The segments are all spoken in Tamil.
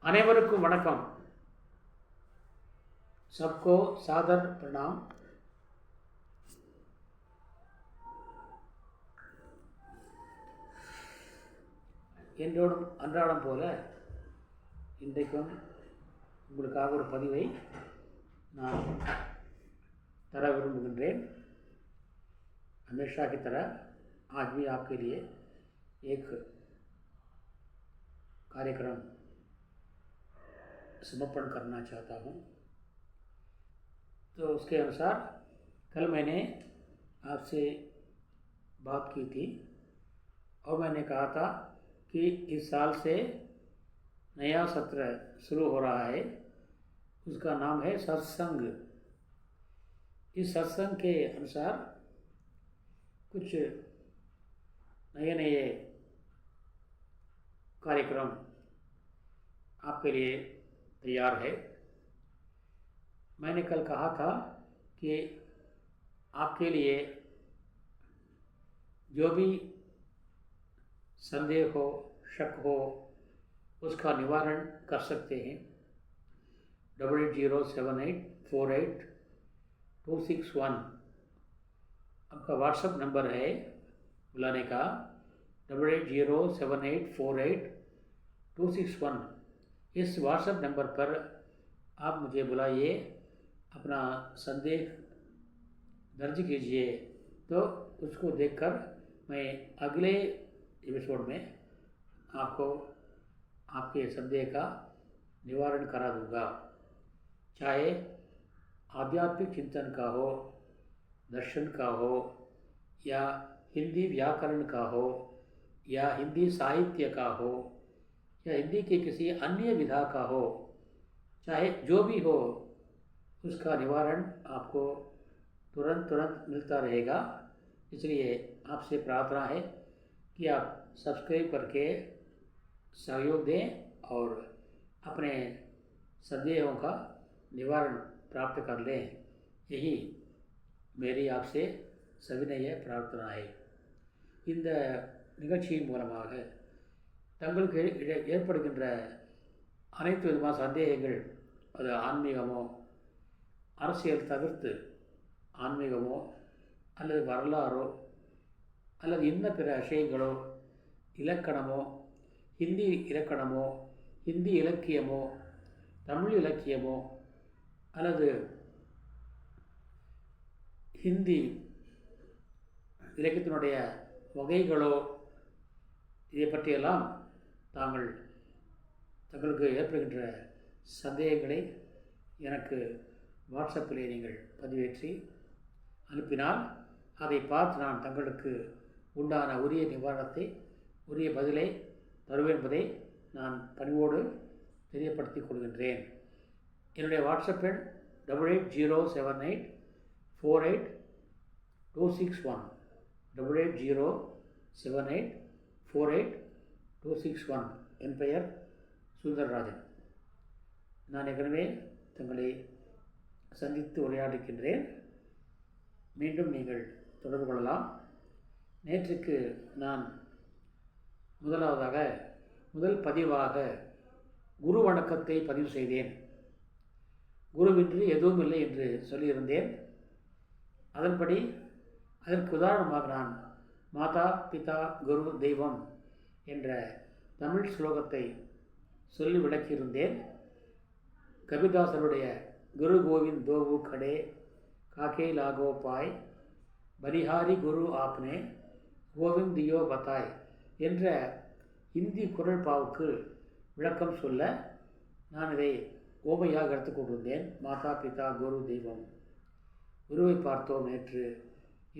அனைவருக்கும் வணக்கம். सबको सादर प्रणाम. என்றோடும் அன்றாடம் போல இன்றைக்கும் உங்களுக்காக ஒரு பதிவை நான் தர विरुம்புகின்றேன். हमेशा की तरह आज भी आपके लिए एक कार्यक्रम समर्पण करना चाहता हूँ. तो उसके अनुसार कल मैंने आपसे बात की थी और मैंने कहा था कि इस साल से नया सत्र शुरू हो रहा है. उसका नाम है सत्संग. इस सत्संग के अनुसार कुछ नए नए कार्यक्रम आपके लिए तैयार है. मैंने कल कहा था कि आपके लिए जो भी संदेह हो, शक हो, उसका निवारण कर सकते हैं. 8807848261 आपका व्हाट्सएप नंबर है बुलाने का. 8807848261 इस व्हाट्सएप नंबर पर आप मुझे बुलाइए, अपना संदेह दर्ज कीजिए, तो उसको देखकर मैं अगले एपिसोड में आपको आपके संदेह का निवारण करा दूँगा. चाहे आध्यात्मिक चिंतन का हो, दर्शन का हो, या हिंदी व्याकरण का हो, या हिंदी साहित्य का हो, या हिंदी के किसी अन्य विधा का हो, चाहे जो भी हो, उसका निवारण आपको तुरंत मिलता रहेगा. इसलिए आपसे प्रार्थना है कि आप सब्सक्राइब करके सहयोग दें और अपने संदेहों का निवारण प्राप्त कर लें. यही मेरी आपसे सविनय प्रार्थना है. இந்த நிகழ்ச்சியின் மூலமாக தங்களுக்கு ஏற்படுகின்ற அனைத்து விதமான சந்தேகங்கள், அது ஆன்மீகமோ, அரசியல் தவிர்த்து ஆன்மீகமோ, அல்லது வரலாறோ, அல்லது இன்னும் பிற விஷயங்களோ, இலக்கணமோ, ஹிந்தி இலக்கணமோ, ஹிந்தி இலக்கியமோ, தமிழ் இலக்கியமோ, அல்லது ஹிந்தி இலக்கியத்தினுடைய வகைகளோ, இதை பற்றியெல்லாம் தங்களுக்கு ஏற்படுகின்ற சந்தேகங்களை எனக்கு வாட்ஸ்அப்பிலே நீங்கள் பதிவேற்றி அனுப்பினால் அதை பார்த்து நான் தங்களுக்கு உண்டான உரிய நிவாரணத்தை, உரிய பதிலை தருவேன் என்பதை நான் பணிவோடு தெரியப்படுத்திக் கொள்கின்றேன். என்னுடைய வாட்ஸ்அப் எண் 8807848261 8807848261. என் பெயர் சுந்தரராஜன். நான் ஏற்கனவே தங்களை சந்தித்து உரையாடுகின்றேன். மீண்டும் நீங்கள் தொடர்பு கொள்ளலாம். நேற்றுக்கு நான் முதல் பதிவாக குரு வணக்கத்தை பதிவு செய்தேன். குருவின்றி எதுவும் இல்லை என்று சொல்லியிருந்தேன். அதன்படி அதற்கு உதாரணமாக நான் மாதா பிதா குரு தெய்வம் என்ற தமிழ் ஸ்லோகத்தை சொல்லி விளக்கியிருந்தேன். கபிதாசருடைய குரு கோவிந்த் தோவு கடே காக்கே லாகோ பாய் பலிஹாரி குரு ஆப்னே கோவிந்த் தியோ பதாய் என்ற இந்தி குரல் பாவுக்கு விளக்கம் சொல்ல நான் இதை ஓமையாக எடுத்துக்கொண்டிருந்தேன். மாதா பிதா குரு தெய்வம். குருவை பார்த்தோம் நேற்று,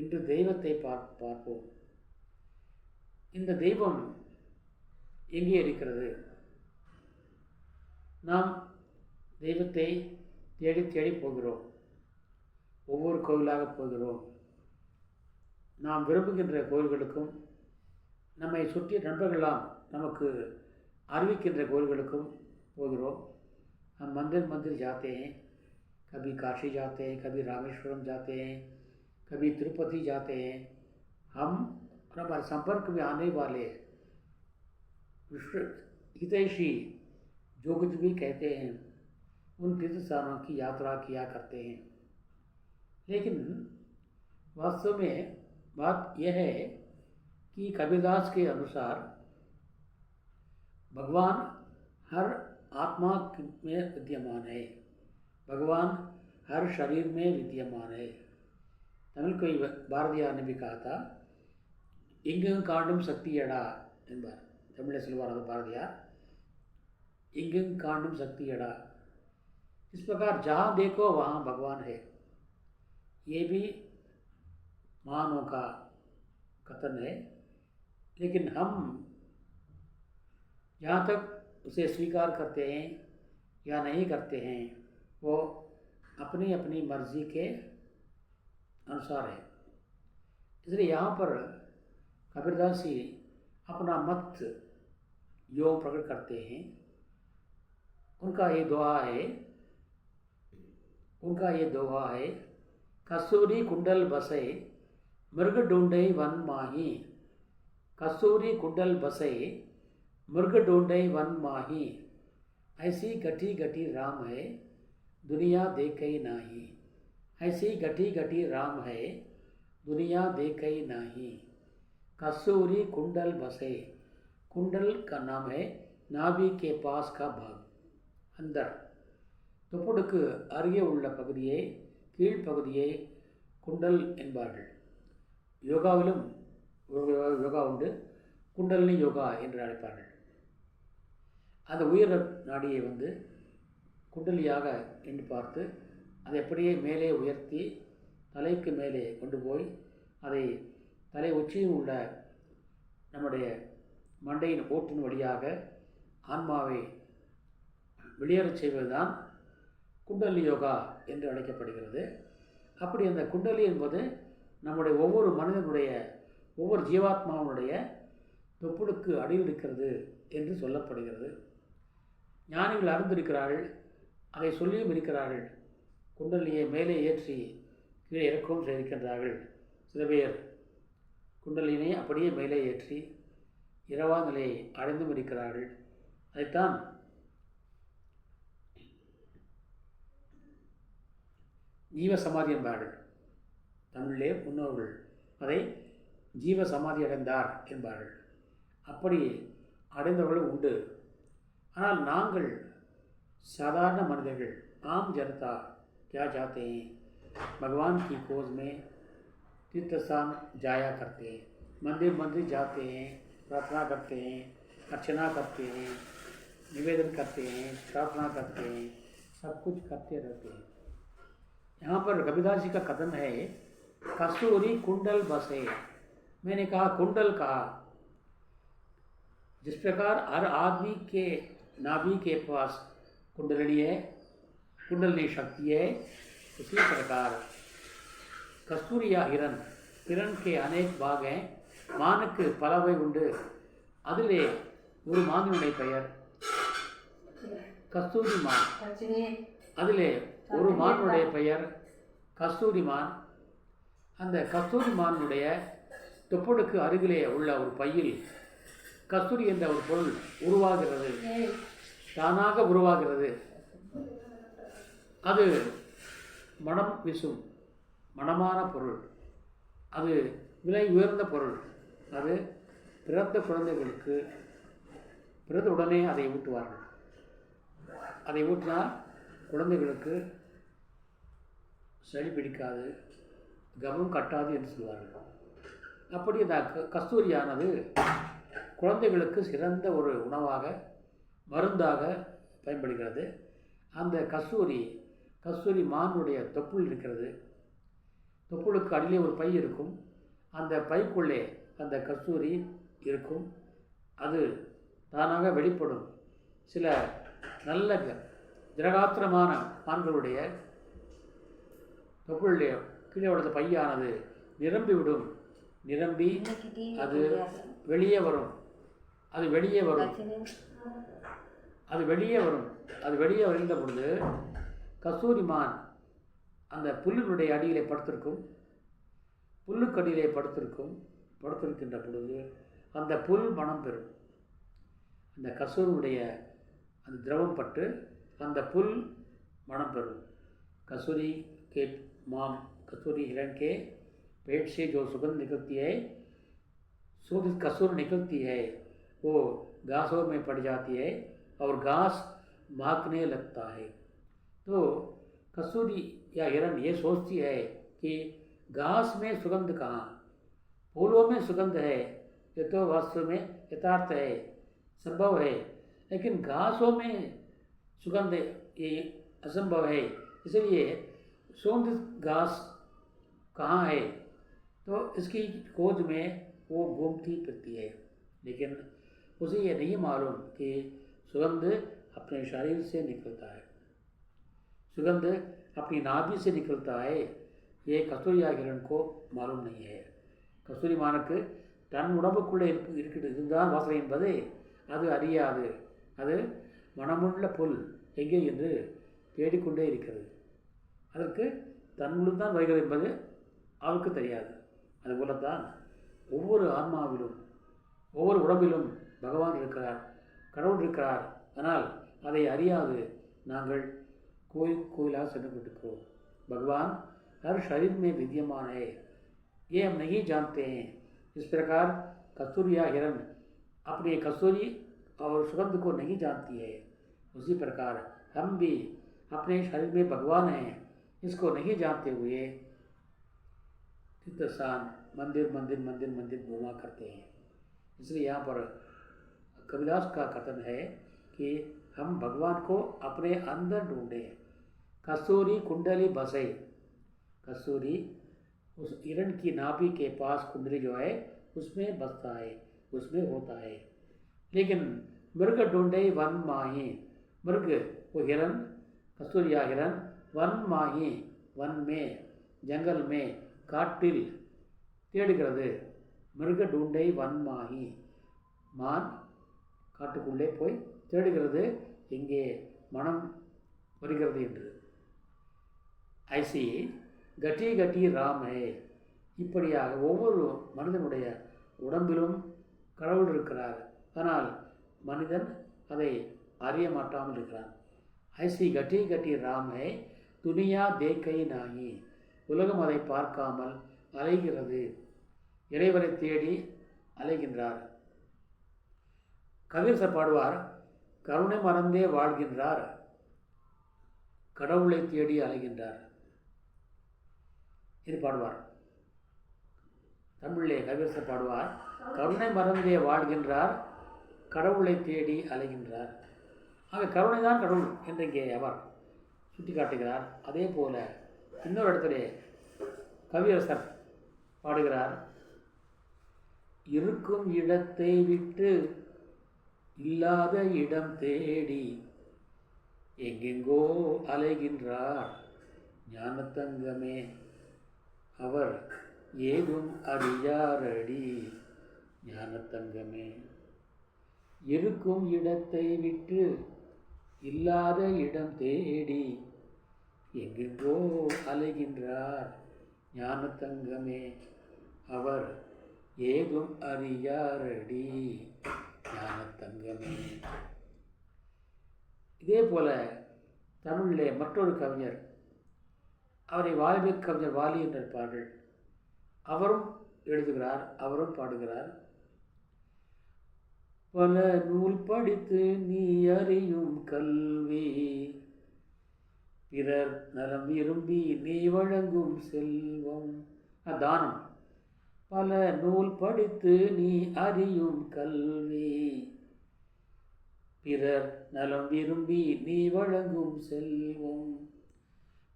இன்று தெய்வத்தை பார்ப்போம். இந்த தெய்வம் எங்கே இருக்கிறது? நாம் தெய்வத்தை தேடி தேடி போகிறோம். ஒவ்வொரு கோவிலாக போகிறோம். நாம் விரும்புகின்ற கோவில்களுக்கும், நம்மை சுற்றிய நண்பர்களெல்லாம் நமக்கு அறிவிக்கின்ற கோவில்களுக்கும் போகிறோம். हम मंदिर मंदिर जाते हैं, कभी काशी जाते हैं, कभी रामेश्वरम जाते हैं, कभी तिरुपति जाते हैं. हम और हमारे संपर्क में आने वाले विश्व हितैषी जो कुछ भी कहते हैं उन तीर्थ स्थानों की यात्रा किया करते हैं। लेकिन वास्तव में बात यह है कि कबीरदास के अनुसार भगवान हर आत्मा में विद्यमान है, भगवान हर शरीर में विद्यमान है। तमिल कोई பாரதியார் ने भी कहा था, எங்கும் காண்டும் சக்தியடா என்பார்। தமிழில் சொல்வார் அது பாரதியார், எங்கும் காண்டும் சக்தியடா। इस प्रकार जहाँ देखो वहाँ भगवान है, ये भी महानों का कथन है। लेकिन हम जहाँ तक उसे स्वीकार करते हैं या नहीं करते हैं वो अपनी अपनी मर्जी के अनुसार है। इसलिए यहाँ पर कबीरदास जी अपना मत योग प्रकट करते हैं। उनका ये दोहा है, कसूरी कुंडल बसे मृग ढूंढे वन माही, कसूरी कुंडल बसे मृग ढूंढे वन माही, ऐसी गठी गठी राम है दुनिया देखे नाही, ऐसी गठी गठी राम है दुनिया देखे नाही। कसूरी कुंडल बसे, कुंडल का नाम है नाभि के पास का भाग, अंदर தொப்புளுக்கு அருகே உள்ள பகுதியை கீழ்ப்பகுதியை குண்டல் என்பார்கள்। யோகாவிலும் யோகா உண்டு, குண்டலினி யோகா என்று அழைப்பார்கள்। அந்த உயிர் நாடியை குண்டலியாக என்று பார்த்து அதை அப்படியே மேலே உயர்த்தி தலைக்கு மேலே கொண்டு போய் அதை தலை உச்சியில் உள்ள நம்முடைய மண்டையின் ஓட்டின் வழியாக ஆன்மாவை வெளியேறச் செய்வதுதான் குண்டலி யோகா என்று அழைக்கப்படுகிறது। அப்படி அந்த குண்டலி என்பது நம்முடைய ஒவ்வொரு மனிதனுடைய ஒவ்வொரு ஜீவாத்மாவுடைய தொப்புளுக்கு அடியில் இருக்கிறது என்று சொல்லப்படுகிறது। ஞானிகள் அறிந்திருக்கிறார்கள், அதை சொல்லியும் இருக்கிறார்கள்। குண்டலியை மேலே ஏற்றி கீழே இறக்கவும் செய்திருக்கின்றார்கள்। சில பேர் குண்டலினை அப்படியே மேலே ஏற்றி இரவா நிலையை அடைந்தும் இருக்கிறார்கள்। அதைத்தான் ஜீவ சமாதி என்பார்கள்। தமிழிலே முன்னோர்கள் அதை ஜீவ சமாதி அடைந்தார் என்பார்கள்। அப்படி அடைந்தவர்கள் உண்டு। ஆனால் நாங்கள் साधारण मनुष्य आम जनता क्या चाहते हैं, भगवान की खोज में तीर्थ स्थान जाया करते हैं, मंदिर मंदिर जाते हैं, प्रार्थना करते हैं, अर्चना करते हैं, निवेदन करते हैं, प्रार्थना करते हैं, सब कुछ करते रहते हैं। यहाँ पर कबीरदास जी का कथन है, कसूरी कुंडल बसे। मैंने कहा कुंडल कहा, जिस प्रकार हर आदमी के नाभि के पास कुंडलिनी है, कुंडलिनी शक्ति है, उसी प्रकार कस्तूरी या हिरण के अनेक भाग हैं। மானுக்கு பலவை உண்டு, அதிலே ஒரு மானினுடைய பெயர் கஸ்தூரி மான், அதிலே ஒரு மானுடைய பெயர் கஸ்தூரி மான்। அந்த கஸ்தூரி மானுடைய தொப்புளுக்கு அருகிலே உள்ள ஒரு பையில் கஸ்தூரி என்ற ஒரு பொருள் உருவாகிறது, தானாக உருவாகிறது। அது மனம் வீசும் மனமான பொருள், அது விலை உயர்ந்த பொருள்। அது பிறந்த குழந்தைகளுக்கு பிறந்த உடனே அதை ஊட்டுவார்கள்। அதை ஊட்டினால் குழந்தைகளுக்கு சளி பிடிக்காது, கவனம் கட்டாது என்று சொல்வார்கள்। அப்படி அந்த கஸ்தூரியானது குழந்தைகளுக்கு சிறந்த ஒரு உணவாக மருந்தாக பயன்படுகிறது। அந்த கஸ்தூரி மானுடைய தொப்புள் இருக்கிறது, தொப்புளுக்கு அடியிலே ஒரு பை இருக்கும், அந்த பைக்குள்ளே அந்த கஸ்தூரி இருக்கும்। அது தானாக வெளிப்படும்। சில நல்ல திரகாத்திரமான மான்களுடைய தொப்புளுடைய கீழே உள்ள பையானது நிரம்பிவிடும், நிரம்பி அது வெளியே வரும், அது வெளியே வருகின்ற பொழுது கஸ்தூரி மான் அந்த புல்லினுடைய அடியிலே படுத்திருக்கும், புல்லுக்கடியிலே படுத்திருக்கின்ற பொழுது அந்த புல் மனம் பெறும்। அந்த கஸ்தூரியுடைய அந்த திரவம் பட்டு அந்த புல் मणम பெறும். कसूरी के माम कसूरी हिरण के पेट से जो सुगंध निकलती है, शुद्ध कसूर निकलती है, वो घासों में पड़ जाती है और घास महकने लगता है। तो कसूरी या हिरण ये सोचती है कि घास में सुगंध कहाँ, फूलों में सुगंध है, ये तो वास्तव में यथार्थ है, संभव है, लेकिन घासों में सुगंध ये असंभव है। इसलिए सुगंधित घास कहाँ है, तो इसकी खोज में वो घूमती फिरती है, लेकिन उसे ये नहीं मालूम कि सुगंध अपने शरीर से निकलता है, सुगंध अपनी नाभि से निकलता है। ये कस्तूरिया हिरण को मालूम नहीं है। கஸ்தூரி மானுக்கு தன் உடம்புக்குள்ளே இருக்கிறது இதுதான் வாசனை என்பது அது அறியாது. அது மனமுள்ள புல் எங்கே என்று தேடிக்கொண்டே இருக்கிறது. அதற்கு தன்னுடன் தான் வருகிறது என்பது அவருக்கு தெரியாது. அதுபோலத்தான் ஒவ்வொரு ஆன்மாவிலும் ஒவ்வொரு உடம்பிலும் பகவான் இருக்கிறார், கடவுள் இருக்கிறார். ஆனால் அதை அறியாது நாங்கள் கோயில் கோயிலாக சென்று கொண்டிருக்கிறோம். भगवान हर शरीर में विद्यमान है, ये हम नहीं जानते हैं। इस प्रकार कस्तूरिया हिरण अपने कस्तूरी और सुगंध को नहीं जानती है, उसी प्रकार हम भी अपने शरीर में भगवान हैं, इसको नहीं जानते हुए तीर्थस्थान मंदिर मंदिर मंदिर मंदिर घूमा करते हैं। इसलिए यहाँ पर कबीरदास का कथन है कि हम भगवान को अपने अंदर ढूंढें। कस्तूरी कुंडली बसे, कस्तूरी उस हिरण की नाभि के पास कुंडली जो है उसमें बसता है, उसमें होता है। लेकिन मृग ढूंढे वन माही, मृग वो हिरण कस्तूरिया हिरण वन माही वन में जंगल में காட்டில் தேடுகிறது. மிருக டூண்டை வன்மாகி, மான் காட்டுக்குள்ளே போய் தேடுகிறது எங்கே மனம் வருகிறது என்று. ஐசி கட்டி கட்டி ராம் ஹே, இப்படியாக ஒவ்வொரு மனிதனுடைய உடம்பிலும் கடவுள் இருக்கிறார், ஆனால் மனிதன் அதை அறிய மாட்டாமல் இருக்கிறான். ஐசி கட்டி கட்டி ராம் ஹே துனியா தேக்கை நாகி, உலகம் அதை பார்க்காமல் அலைகிறது, இறைவரை தேடி அலைகின்றார். கவிரசர் பாடுவார், கருணை மறந்தே வாழ்கின்றார், கடவுளை தேடி அலைகின்றார். இது பாடுவார் தமிழிலே. கவிரசர் பாடுவார், கருணை மறந்தே வாழ்கின்றார், கடவுளை தேடி அலைகின்றார். ஆக கருணை தான் கடவுள் என்று இங்கே அவர் சுட்டி காட்டுகிறார். அதே போல இன்னொரு இடத்திலே கவியரசர் பாடுகிறார், இருக்கும் இடத்தை விட்டு இல்லாத இடம் தேடி எங்கெங்கோ அலைகின்றார் ஞானத்தங்கமே, அவர் ஏதும் அறியாரடி ஞானத்தங்கமே. இருக்கும் இடத்தை விட்டு இல்லாத இடம் தேடி எங்கெங்கோ அலைகின்றார் ஞானத்தங்கமே, அவர் ஏதும் அறியாரடி ஞானத்தங்கமே. இதே போல தமிழிலே மற்றொரு கவிஞர், அவரை வாலிப கவிஞர் வாலி என்று இருப்பார்கள், அவரும் எழுதுகிறார், அவரும் பாடுகிறார். பல நூல் படித்து நீ அறியும் கல்வி, பிறர் நலம் விரும்பி நீ வழங்கும் செல்வம். தானம். பல நூல் படித்து நீ அறியும் கல்வி, பிறர் நலம் விரும்பி நீ வழங்கும் செல்வம்,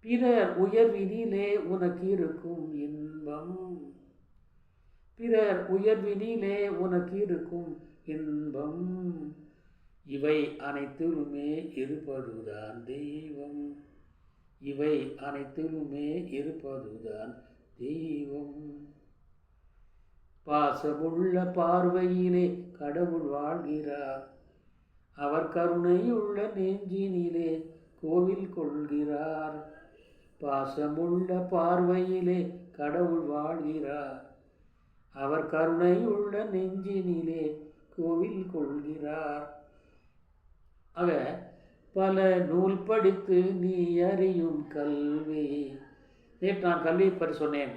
பிறர் உயர்வினிலே உனக்கு இருக்கும் இன்பம், பிறர் உயர்வினிலே உனக்கு இருக்கும் இன்பம், இவை அனைத்திலுமே இருப்பதுதான் தெய்வம், இவை அனைத்திலுமே இருப்பதுதான் தெய்வம். பாசமுள்ள பார்வையிலே கடவுள் வாழ்கிறார், அவர் கருணையுள்ள நெஞ்சினிலே கோவில் கொள்கிறார். பாசமுள்ள பார்வையிலே கடவுள் வாழ்கிறார், அவர் கருணையுள்ள நெஞ்சினிலே கோவில் கொள்கிறார். ஆக பல நூல் படித்து நீ அறியும் கல்வி. நேற்று நான் கல்வியை பற்றி சொன்னேன்.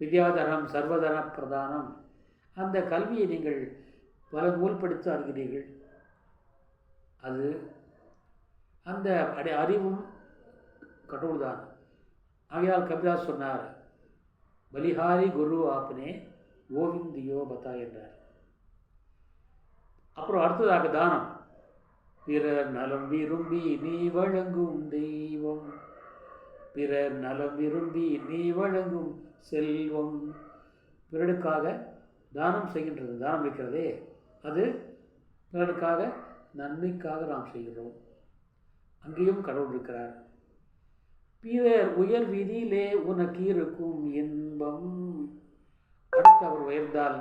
வித்யாதரம் சர்வதர பிரதானம். அந்த கல்வியை நீங்கள் பல நூல் படித்து அறிகிறீர்கள். அது அந்த அறிவும் கடவுள்தான். ஆகையால் கபிதாஸ் சொன்னார், பலிஹாரி குரு ஆப்னே கோவிந்தியோ பதா என்றார். அப்புறம் அடுத்ததாக தானம். பிறர் நலம் விரும்பி நீ வழங்கும் தெய்வம், பிறர் நலம் விரும்பி நீ வழங்கும் செல்வம். பிறருக்காக தானம் செய்கின்றது, தானம் வைக்கிறதே அது பிறருக்காக நன்மைக்காக நாம் செய்கிறோம். அங்கேயும் கடவுள் இருக்கிறார். பிறர் உயர் விதியிலே உனக்கு இருக்கும் இன்பம். அடுத்து அவர் உயர்ந்தால்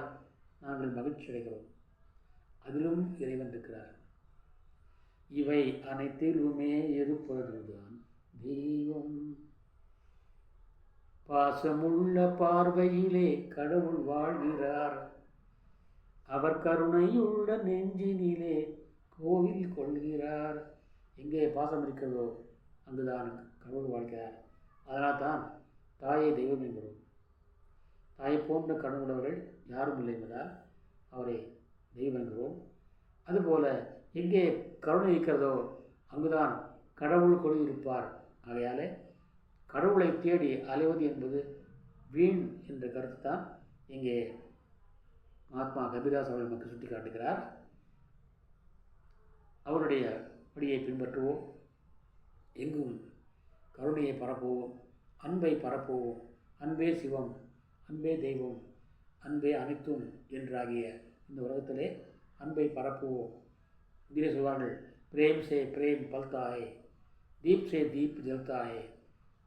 நாங்கள் மகிழ்ச்சி அடைகிறோம். அதிலும் இறைவன் இருக்கிறார். இவை அனைத்திலுமே இருப்பதுதான் தெய்வம். பாசமுள்ள பார்வையிலே கடவுள் வாழ்கிறார். அவர் கருணையுள்ள நெஞ்சினிலே கோவில் கொள்கிறார். எங்கே பாசம் இருக்கிறதோ அங்குதான் கடவுள் வாழ்கிறார். அதனால் தான் தாயை தெய்வம் என்கிறோம். தாயை போன்ற கடவுளவர்கள் யாரும் இல்லை என்பதால் அவரை தெய்வம் என்கிறோம். அதுபோல எங்கே கருணை இருக்கிறதோ அங்குதான் கடவுள் கொடியிருப்பார். ஆகையாலே கடவுளை தேடி அலைவது என்பது வீண் என்ற கருத்து தான் இங்கே மகாத்மா கபிதாஸ் அவர்கள் நமக்கு சுட்டி காட்டுகிறார். அவருடைய வழியை பின்பற்றுவோம். எங்கும் கருணையை பரப்புவோம், அன்பை பரப்புவோம். அன்பே சிவம், அன்பே தெய்வம், அன்பே அனைத்தும் என்றாகிய இந்த உலகத்திலே அன்பை பரப்புவோம். இதிலே சொல்வார்கள், பிரேம் சே பிரேம் பல்தா ஹை, தீப் சே தீப் ஜல்தா ஹை,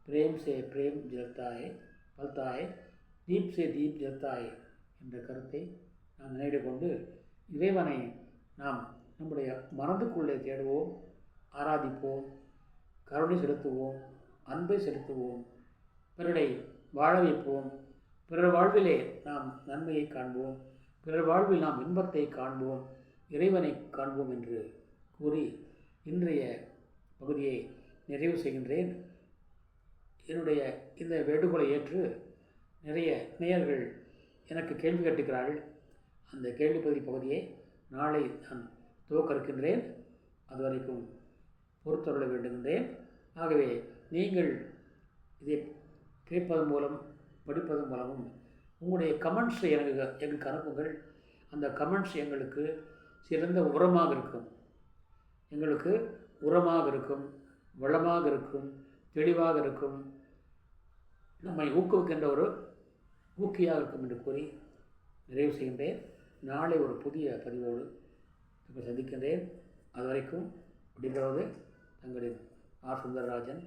பிரேம் சே frame Jhalda high பல்தா high, Deep சே தீப் ஜல்தா ஹை என்ற கருத்தை நாம் நினைவு கொண்டு இறைவனை நாம் நம்முடைய மனதுக்குள்ளே தேடுவோம், ஆராதிப்போம், கருணை செலுத்துவோம், அன்பை செலுத்துவோம், பிறரை வாழ வைப்போம். பிறர் வாழ்விலே நாம் நன்மையை காண்போம், பிறர் வாழ்வில் நாம் இன்பத்தை காண்போம், இறைவனை காண்போம் என்று கூறி இன்றைய பகுதியை நிறைவு செய்கின்றேன். என்னுடைய இந்த வேண்டுகோளை ஏற்று நிறைய நேயர்கள் எனக்கு கேள்வி கேட்டுக்கிறார்கள். அந்த கேள்வி பகுதியை நாளை நான் துவக்க இருக்கின்றேன். அதுவரைக்கும் பொறுத்தருள வேண்டுகின்றேன். ஆகவே நீங்கள் இதை கேட்பதன் மூலம் படிப்பதன் மூலமும் உங்களுடைய கமெண்ட்ஸை எங்களுக்கு அனுப்புங்கள். அந்த கமெண்ட்ஸ் எங்களுக்கு சிறந்த உரமாக இருக்கும், எங்களுக்கு உரமாக இருக்கும், வளமாக இருக்கும், தெளிவாக இருக்கும், நம்மை ஊக்குவிக்கின்ற ஒரு ஊக்கியாக இருக்கும் என்று கூறி நிறைவு செய்கின்றேன். நாளை ஒரு புதிய பதிவோடு சந்திக்கின்றேன். அதுவரைக்கும் விடைபெறுவது தங்களின் ஆர் சுந்தரராஜன்.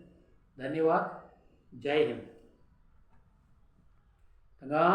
தன்யவாத். ஜெய்ஹிந்த். தங்கா.